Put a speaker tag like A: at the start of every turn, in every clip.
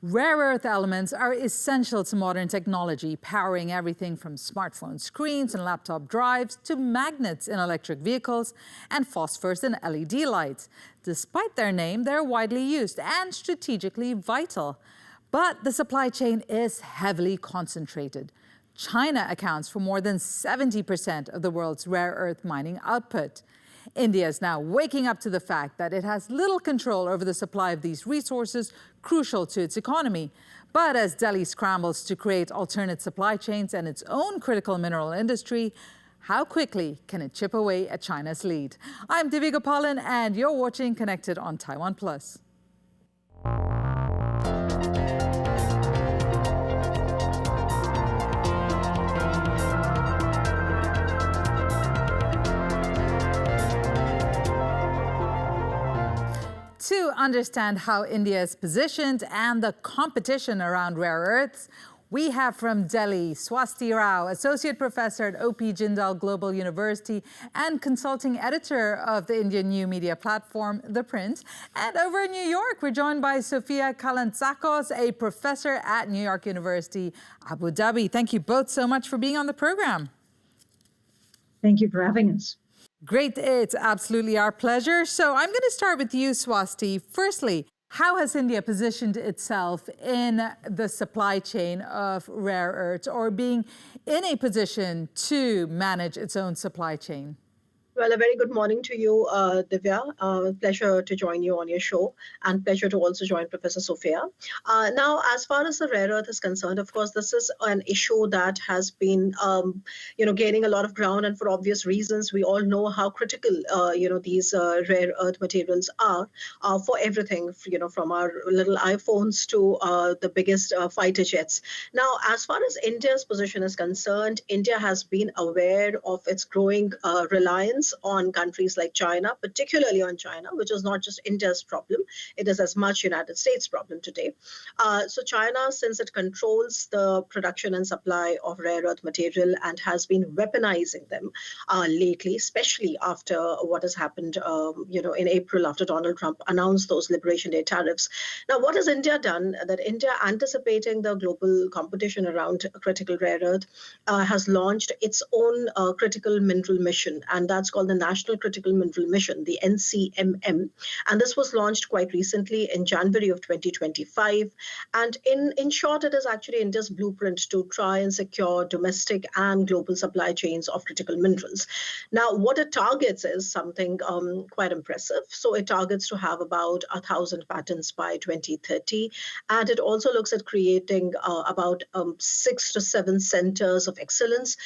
A: Rare earth elements are essential to modern technology, powering everything from smartphone screens and laptop drives to magnets in electric vehicles and phosphors in LED lights. Despite their name, they're widely used and strategically vital. But the supply chain is heavily concentrated. China accounts for more than 70% of the world's rare earth mining output. India is now waking up to the fact that it has little control over the supply of these resources crucial to its economy. But as Delhi scrambles to create alternate supply chains and its own critical mineral industry, how quickly can it chip away at China's lead? I'm Thiha Gopalan, and you're watching Connected on Taiwan Plus. To understand how India is positioned and the competition around rare earths, we have from Delhi, Swasti Rao, Associate Professor at OP Jindal Global University and Consulting Editor of the Indian new media platform, The Print. And over in New York, we're joined by Sophia Kalantzakos, a professor at New York University, Abu Dhabi. Thank you both so much for being on the program.
B: Thank you for having us.
A: Great, it's absolutely our pleasure. So I'm going to start with you, Swasti. Firstly, how has India positioned itself in the supply chain of rare earths, or being in a position to manage its own supply chain?
C: Well, a very good morning to you, Thiha. Pleasure to join you on your show, and pleasure to also join Professor Sophia. Now, as far as the rare earth is concerned, of course, this is an issue that has been, gaining a lot of ground, and for obvious reasons. We all know how critical, these rare earth materials are for everything, from our little iPhones to the biggest fighter jets. Now, as far as India's position is concerned, India has been aware of its growing reliance on countries like China, particularly on China, which is not just India's problem. It is as much United States' problem today. So China, since it controls the production and supply of rare earth material and has been weaponizing them lately, especially after what has happened, in April, after Donald Trump announced those Liberation Day tariffs. Now, what has India done? That India, anticipating the global competition around critical rare earth, has launched its own critical mineral mission, and that's called the National Critical Mineral Mission, the NCMM. And this was launched quite recently in January of 2025. And in short, it is actually India's blueprint to try and secure domestic and global supply chains of critical minerals. Now, what it targets is something quite impressive. So it targets to have about 1,000 patents by 2030. And it also looks at creating about 6 to 7 centers of excellence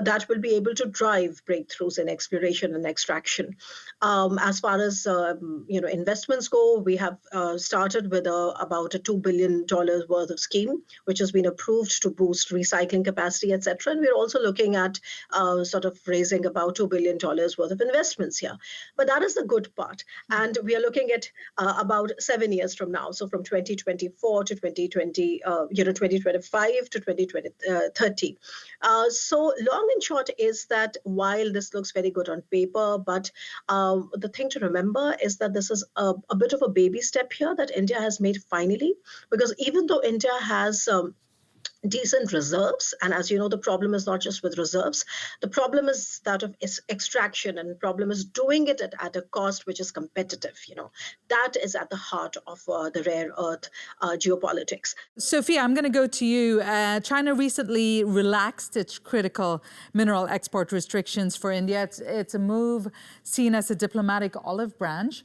C: that will be able to drive breakthroughs in exploration and extraction. As far as investments go, we have started with about a $2 billion worth of scheme, which has been approved to boost recycling capacity, etc. And we're also looking at sort of raising about $2 billion worth of investments here. But that is the good part, and we are looking at about 7 years from now, so from 2024 to 2025 to 2030. So long and short is that while this looks very good on paper, but the thing to remember is that this is a bit of a baby step here that India has made finally, because even though India has decent reserves, and as you know, the problem is not just with reserves, the problem is that of extraction, and the problem is doing it at a cost which is competitive. That is at the heart of the rare earth geopolitics.
A: Sophia, I'm going to go to you. China recently relaxed its critical mineral export restrictions for India. It's a move seen as a diplomatic olive branch.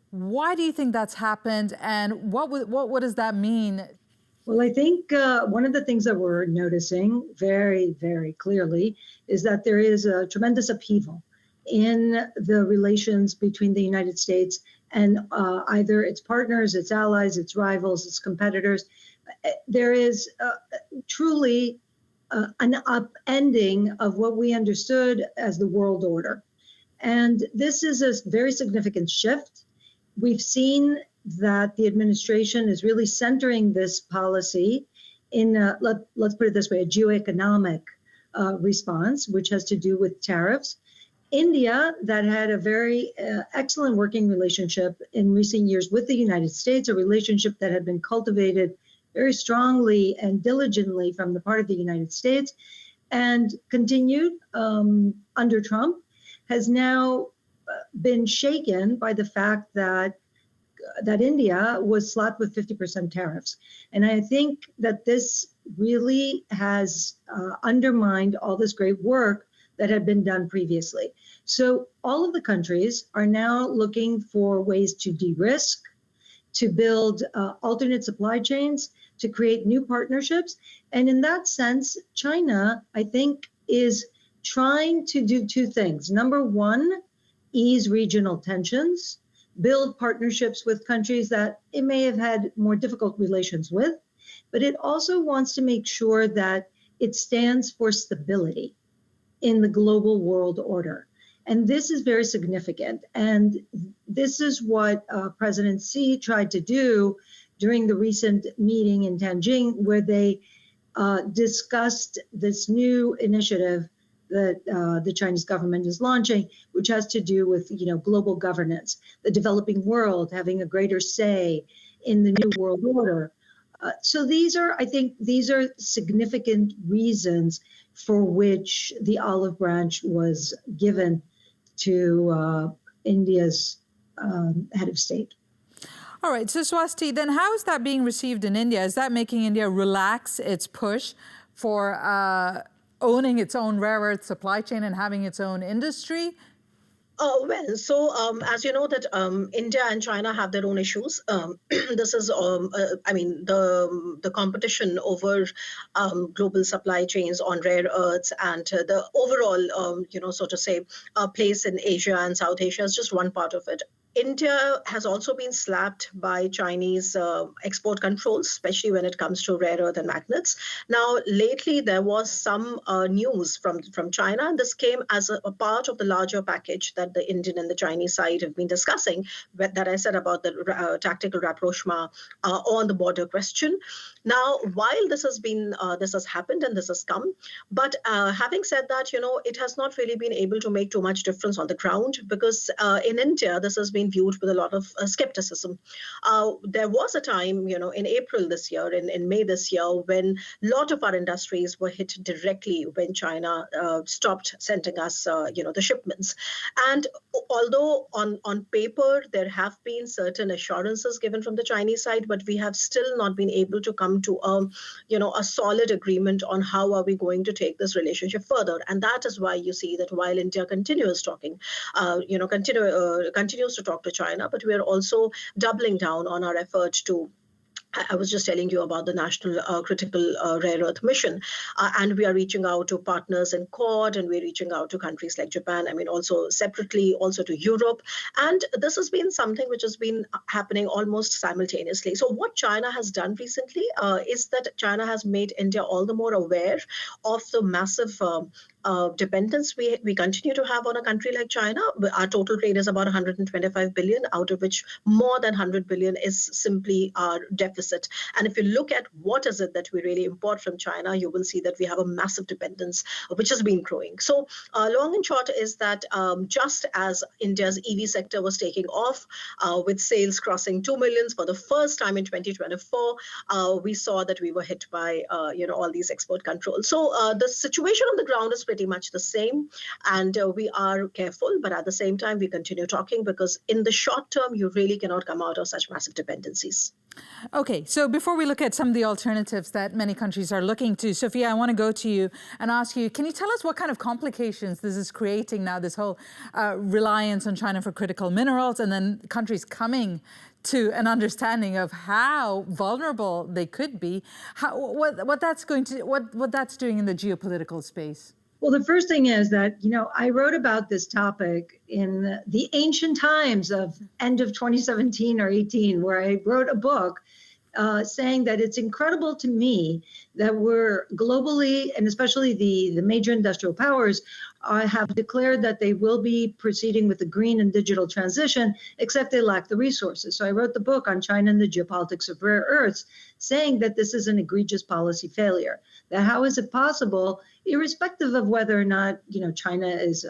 A: Why do you think that's happened, and what does that mean?
B: Well, I think one of the things that we're noticing very, very clearly is that there is a tremendous upheaval in the relations between the United States and either its partners, its allies, its rivals, its competitors. There is truly an upending of what we understood as the world order. And this is a very significant shift. We've seen that the administration is really centering this policy in, let's put it this way, a geoeconomic response, which has to do with tariffs. India, that had a very excellent working relationship in recent years with the United States, a relationship that had been cultivated very strongly and diligently from the part of the United States and continued under Trump, has now been shaken by the fact that India was slapped with 50% tariffs. And I think that this really has undermined all this great work that had been done previously. So all of the countries are now looking for ways to de-risk, to build alternate supply chains, to create new partnerships. And in that sense, China, I think, is trying to do two things. Number one, ease regional tensions, build partnerships with countries that it may have had more difficult relations with, but it also wants to make sure that it stands for stability in the global world order. And this is very significant. And this is what President Xi tried to do during the recent meeting in Tianjin, where they discussed this new initiative that the Chinese government is launching, which has to do with global governance, the developing world having a greater say in the new world order. So I think these are significant reasons for which the olive branch was given to India's head of state.
A: All right, so Swasti, then how is that being received in India? Is that making India relax its push for owning its own rare earth supply chain and having its own industry?
C: As you know that India and China have their own issues. This is, the competition over global supply chains on rare earths and the overall, place in Asia and South Asia is just one part of it. India has also been slapped by Chinese export controls, especially when it comes to rare earth and magnets. Now, lately, there was some news from China, and this came as a part of the larger package that the Indian and the Chinese side have been discussing, that I said about the tactical rapprochement on the border question. Now, while this has happened and this has come, but having said that, it has not really been able to make too much difference on the ground because in India, this has been viewed with a lot of skepticism. There was a time, in April this year, in May this year, when a lot of our industries were hit directly when China stopped sending us, the shipments. And although on paper, there have been certain assurances given from the Chinese side, but we have still not been able to come to a solid agreement on how are we going to take this relationship further. And that is why you see that while India continues talking, continues to talk to China, but we are also doubling down on our effort to I was just telling you about the National Critical Rare Earth Mission, and we are reaching out to partners in Quad, and we're reaching out to countries like Japan, also separately, also to Europe. And this has been something which has been happening almost simultaneously. So what China has done recently is that China has made India all the more aware of the massive dependence we continue to have on a country like China. Our total trade is about 125 billion, out of which more than 100 billion is simply our deficit. And if you look at what is it that we really import from China, you will see that we have a massive dependence, which has been growing. So long and short is that just as India's EV sector was taking off with sales crossing 2 million for the first time in 2024, we saw that we were hit by all these export controls. So the situation on the ground is pretty much the same, and we are careful, but at the same time we continue talking, because in the short term you really cannot come out of such massive dependencies.
A: Okay, so before we look at some of the alternatives that many countries are looking to, Sophia, I want to go to you and ask you, can you tell us what kind of complications this is creating now, this whole reliance on China for critical minerals, and then countries coming to an understanding of how vulnerable they could be, what that's doing in the geopolitical space?
B: Well, the first thing is that, I wrote about this topic in the ancient times of end of 2017 or 18, where I wrote a book saying that it's incredible to me that we're globally, and especially the major industrial powers, have declared that they will be proceeding with the green and digital transition, except they lack the resources. So I wrote the book on China and the geopolitics of rare earths, saying that this is an egregious policy failure. That how is it possible, irrespective of whether or not China is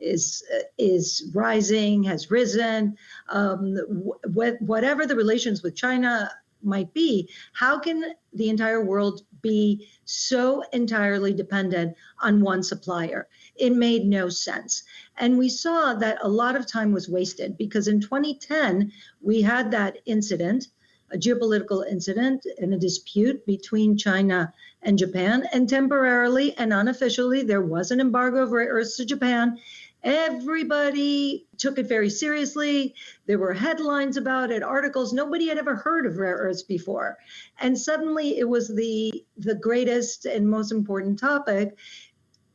B: is rising, has risen. Whatever the relations with China might be, how can the entire world be so entirely dependent on one supplier? It made no sense. And we saw that a lot of time was wasted because in 2010, we had that incident, a geopolitical incident and a dispute between China and Japan. And temporarily and unofficially, there was an embargo of rare earths to Japan. Everybody took it very seriously. There were headlines about it, articles. Nobody had ever heard of rare earths before. And suddenly it was the greatest and most important topic.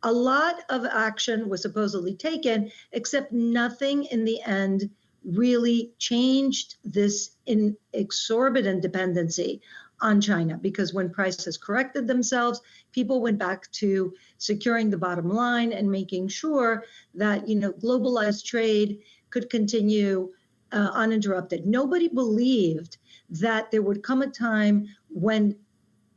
B: A lot of action was supposedly taken, except nothing in the end really changed this exorbitant dependency on China, because when prices corrected themselves, people went back to securing the bottom line and making sure that, globalized trade could continue uninterrupted. Nobody believed that there would come a time when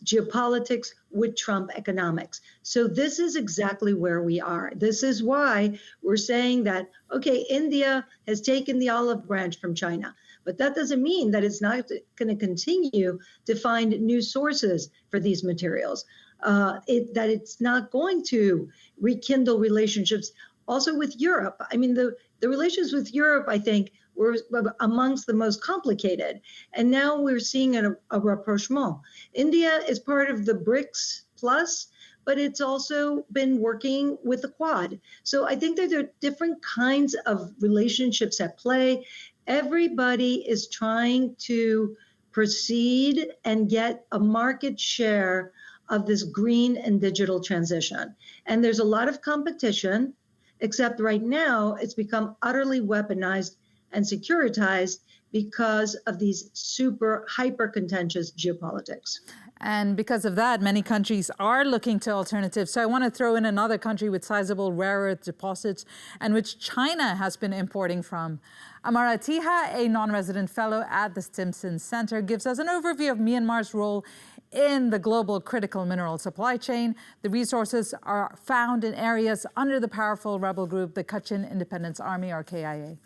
B: geopolitics would trump economics. So this is exactly where we are. This is why we're saying that, okay, India has taken the olive branch from China, but that doesn't mean that it's not going to continue to find new sources for these materials, that it's not going to rekindle relationships also with Europe. I mean, the relations with Europe, I think, were amongst the most complicated. And now we're seeing a rapprochement. India is part of the BRICS Plus, but it's also been working with the Quad. So I think that there are different kinds of relationships at play. Everybody is trying to proceed and get a market share of this green and digital transition. And there's a lot of competition, except right now it's become utterly weaponized and securitized because of these super hyper contentious geopolitics.
A: And because of that, many countries are looking to alternatives. So I want to throw in another country with sizable rare earth deposits and which China has been importing from. Amara, Thiha, a non-resident fellow at the Stimson Center, gives us an overview of Myanmar's role in the global critical mineral supply chain. The resources are found in areas under the powerful rebel group, the Kachin Independence Army, or KIA.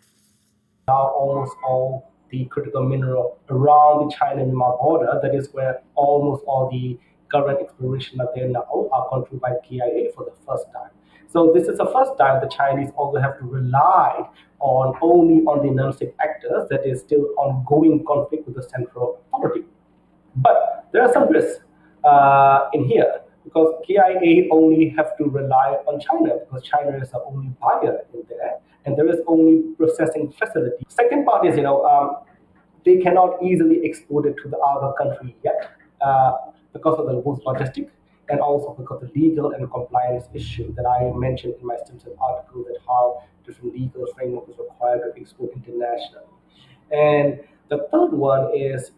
D: Now almost all the critical mineral around the China-Myanmar border, that is where almost all the current exploration are there now, are controlled by KIA for the first time. So this is the first time the Chinese also have to rely only on the non-state actors. That is still ongoing conflict with the central authority. But there are some risks in here, because KIA only have to rely on China because China is the only buyer in there, and there is only processing facility. Second part is, they cannot easily export it to the other country yet because of the logistic, and also because of the legal and compliance issue that I mentioned in my Stimson article, that how different legal framework is required to export internationally. And the third one is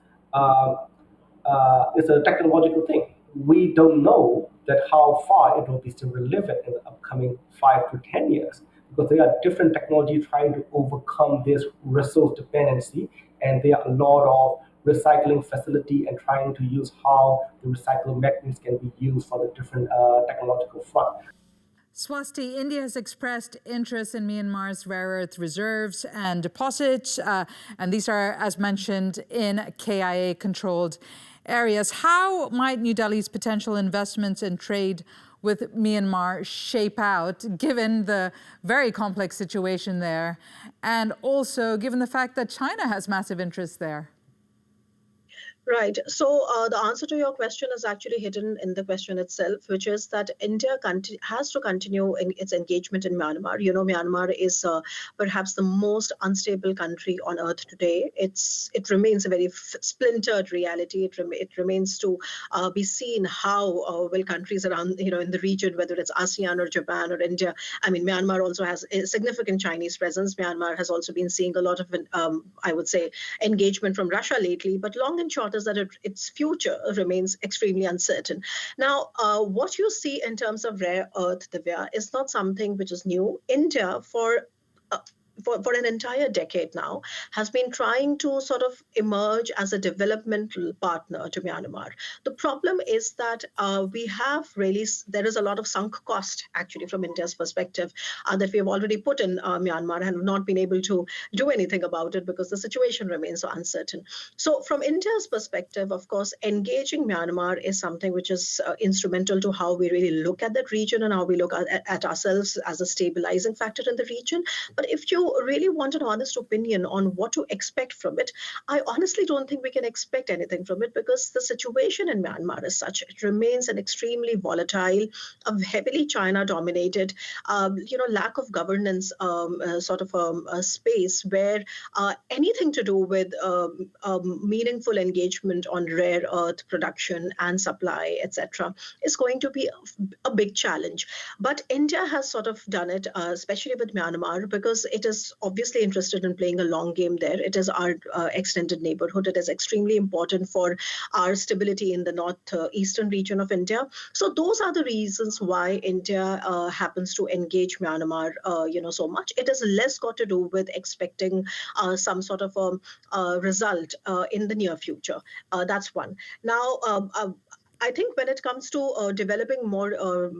D: it's a technological thing. We don't know that how far it will be still relevant in the upcoming 5 to 10 years, because there are different technology trying to overcome this resource dependency, and there are a lot of recycling facility and trying to use how the recycling mechanisms can be used for the different technological front.
A: Swasti, India has expressed interest in Myanmar's rare earth reserves and deposits, and these are, as mentioned, in KIA-controlled areas. How might New Delhi's potential investments and trade with Myanmar shape out, given the very complex situation there, and also given the fact that China has massive interests there?
C: Right. So the answer to your question is actually hidden in the question itself, which is that India has to continue in its engagement in Myanmar. Myanmar is perhaps the most unstable country on earth today. It remains a very splintered reality. It remains to be seen how will countries around, in the region, whether it's ASEAN or Japan or India. I mean, Myanmar also has a significant Chinese presence. Myanmar has also been seeing a lot of, I would say, engagement from Russia lately. But long and short is that its future remains extremely uncertain. Now, what you see in terms of rare earth, Divya, is not something which is new. India, for for an entire decade now, has been trying to sort of emerge as a developmental partner to Myanmar. The problem is that there is a lot of sunk cost actually from India's perspective that we have already put in Myanmar and have not been able to do anything about it because the situation remains so uncertain. So from India's perspective, of course, engaging Myanmar is something which is instrumental to how we really look at that region and how we look at ourselves as a stabilizing factor in the region. But if you really want an honest opinion on what to expect from it, I honestly don't think we can expect anything from it because the situation in Myanmar is such. It remains an extremely volatile, a heavily China-dominated, lack of governance a space where anything to do with meaningful engagement on rare earth production and supply, etc., is going to be a big challenge. But India has sort of done it, especially with Myanmar, because it is obviously interested in playing a long game there. It is our extended neighborhood. It is extremely important for our stability in the northeastern region of India. So those are the reasons why India happens to engage Myanmar, so much. It has less got to do with expecting some sort of a result in the near future. That's one. Now, I think when it comes to developing more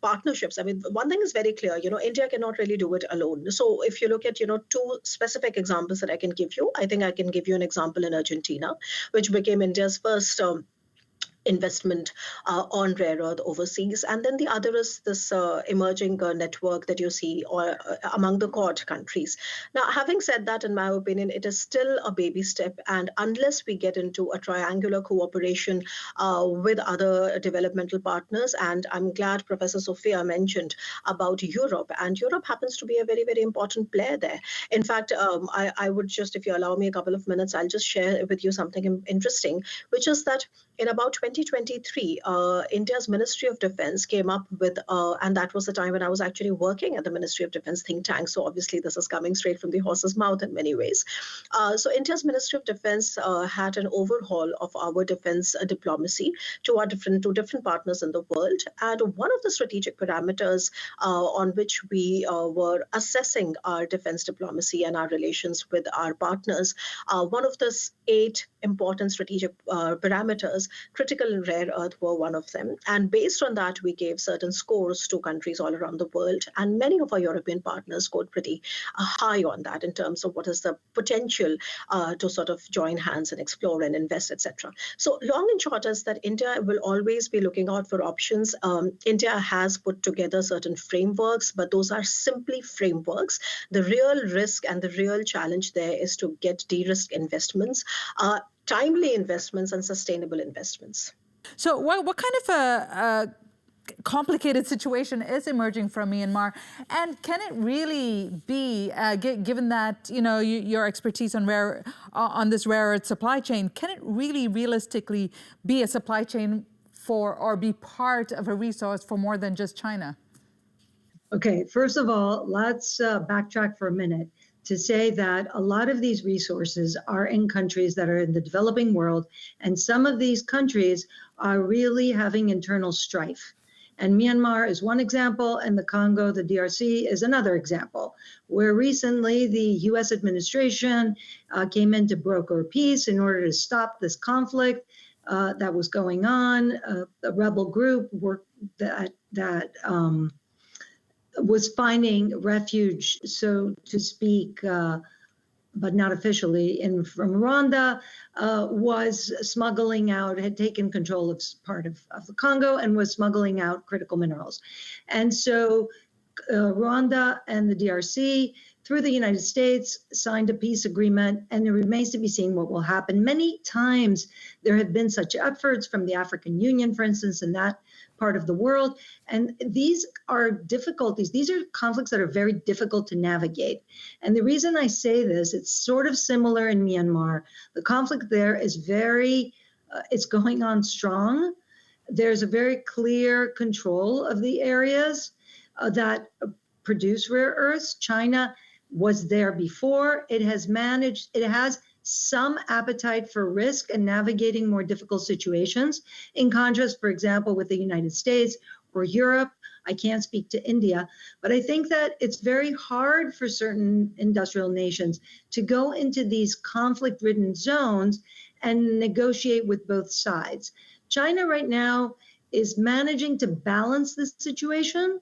C: partnerships, I mean, one thing is very clear, India cannot really do it alone. So if you look at, two specific examples that I can give you, I think I can give you an example in Argentina, which became India's first investment on rare earth overseas. And then the other is this emerging network that you see among the Quad countries. Now, having said that, in my opinion, it is still a baby step. And unless we get into a triangular cooperation with other developmental partners, and I'm glad Professor Sophia mentioned about Europe, and Europe happens to be a very, very important player there. In fact, I would just, if you allow me a couple of minutes, I'll just share with you something interesting, which is that in about 2023, India's Ministry of Defense came up with, and that was the time when I was actually working at the Ministry of Defense think tank. So obviously this is coming straight from the horse's mouth in many ways. So India's Ministry of Defense had an overhaul of our defense diplomacy to different partners in the world. And one of the strategic parameters on which we were assessing our defense diplomacy and our relations with our partners, one of the 8 important strategic parameters, critical and rare earth were one of them. And based on that, we gave certain scores to countries all around the world. And many of our European partners scored pretty high on that in terms of what is the potential to sort of join hands and explore and invest, etc. So long and short is that India will always be looking out for options. India has put together certain frameworks, but those are simply frameworks. The real risk and the real challenge there is to get de-risk investments, timely investments and sustainable investments.
A: So what kind of a complicated situation is emerging from Myanmar, and can it really be, given that your expertise on this rare earth supply chain, can it really realistically be a supply chain for or be part of a resource for more than just China?
B: Okay, first of all, let's backtrack for a minute to say that a lot of these resources are in countries that are in the developing world, and some of these countries are really having internal strife. And Myanmar is one example, and the Congo, the DRC, is another example, where recently the US administration came in to broker peace in order to stop this conflict that was going on. A rebel group that was finding refuge, so to speak, but not officially, from Rwanda, was smuggling out, had taken control of part of the Congo and was smuggling out critical minerals. And so Rwanda and the DRC, through the United States, signed a peace agreement, and it remains to be seen what will happen. Many times there have been such efforts from the African Union, for instance, in that part of the world. And these are difficulties. These are conflicts that are very difficult to navigate. And the reason I say this, it's sort of similar in Myanmar. The conflict there is it's going on strong. There's a very clear control of the areas that produce rare earths. China was there before. It has some appetite for risk and navigating more difficult situations. In contrast, for example, with the United States, or Europe. I can't speak to India, but I think that it's very hard for certain industrial nations to go into these conflict-ridden zones and negotiate with both sides. China right now is managing to balance this situation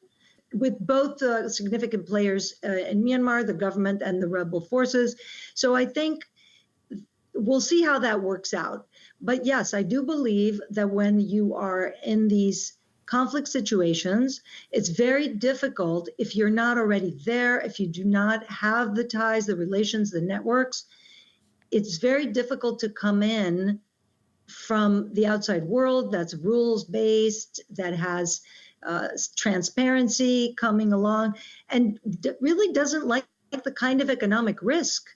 B: with both significant players in Myanmar, the government and the rebel forces. So I think we'll see how that works out. But yes, I do believe that when you are in these conflict situations, it's very difficult if you're not already there, if you do not have the ties, the relations, the networks. It's very difficult to come in from the outside world that's rules-based, that has transparency coming along, and really doesn't like the kind of economic risk